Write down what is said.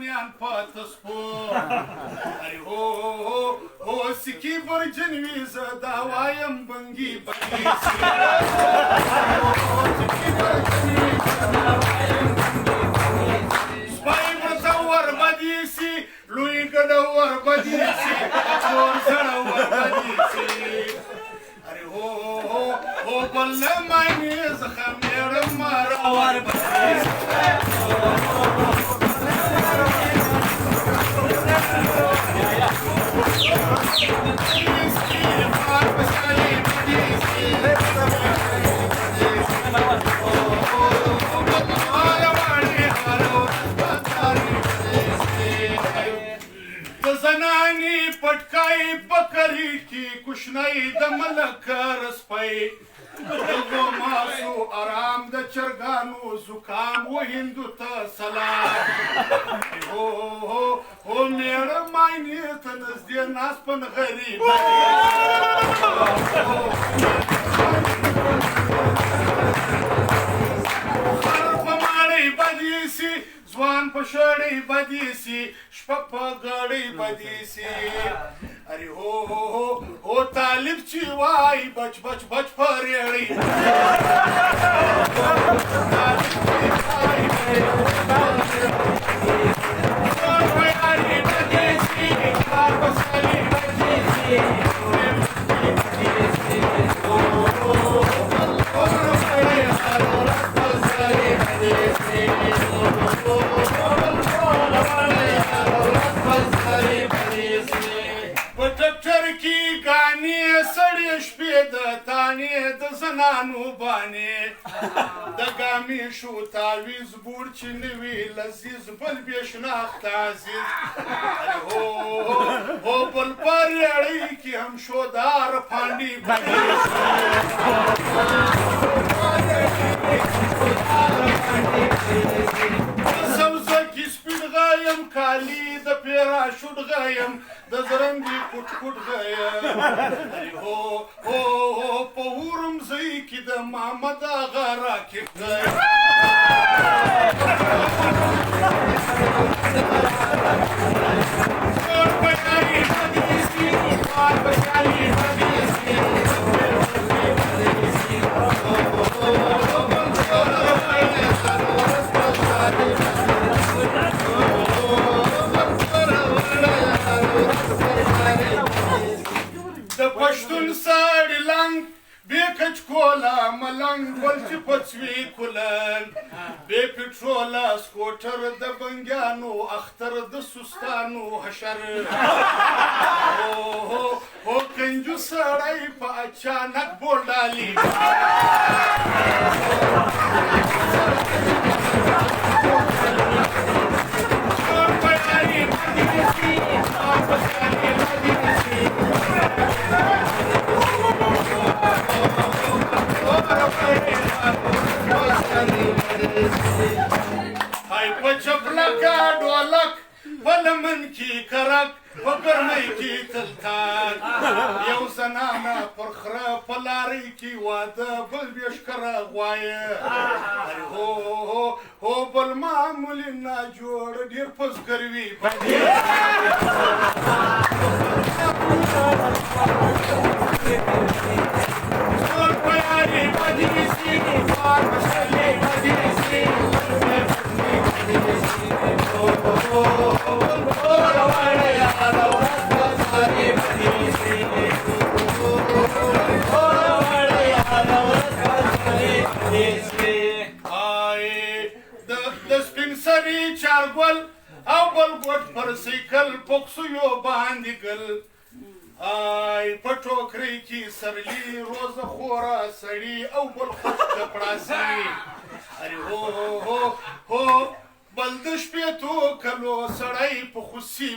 ځوانیان پاته سپور ارې هو هو سکي برجن وي زه دا وایم بنګي بنګي سپی ورته وربدي سي لوی ګډه وربدي سي نور زړه وربدي سي ارې هو هو بل معنی زخه مېړه ماره وربدي زنانی پټکای بکری کی کوشنۍ د ملک رسپای دغه ماسو آرام د چرګانو زکام و هندو ته سلام هو میړه ماینې ته نږدې ناس پن غریب ځوان په شړۍ بدي سي شپه په ګړۍ بدي سي ارې هو طالب چې وای بچ بچ بچ په ریړۍ زنانو باندې د ګامې شو تعویز بور چې نوي لذیذ بل بې شناخت عزیز هو بل په ریړۍ کې هم شودار پانډي سبزه کې سپین غایم کالي د پیراشوټ غایم د زرنګي کوټ کوټ غایم هو په ورم ځای کې د محمد آغا راکښ غایم ملنګ ول چې پڅوي کولن بې پټروله سکوټر د بنګیانو اختر د سستانو حشر هو کنجو سړی په اچانک بوډالي لمن کی کرک په ګرمۍ کې تلتان یو زنانه پر خره په لارۍ کې واده بل بېشکره غوایه هو بل معمولي ناجوړ ډېر پزګر وي چارګل او بل ګوټ پر سیکل پوکسیو باندې ګل په ټوکرۍ کې سرلي روزه خوره سړي او بل خوش کپړاسي ارې هو بل د شپېتو کلو سړی په خوسي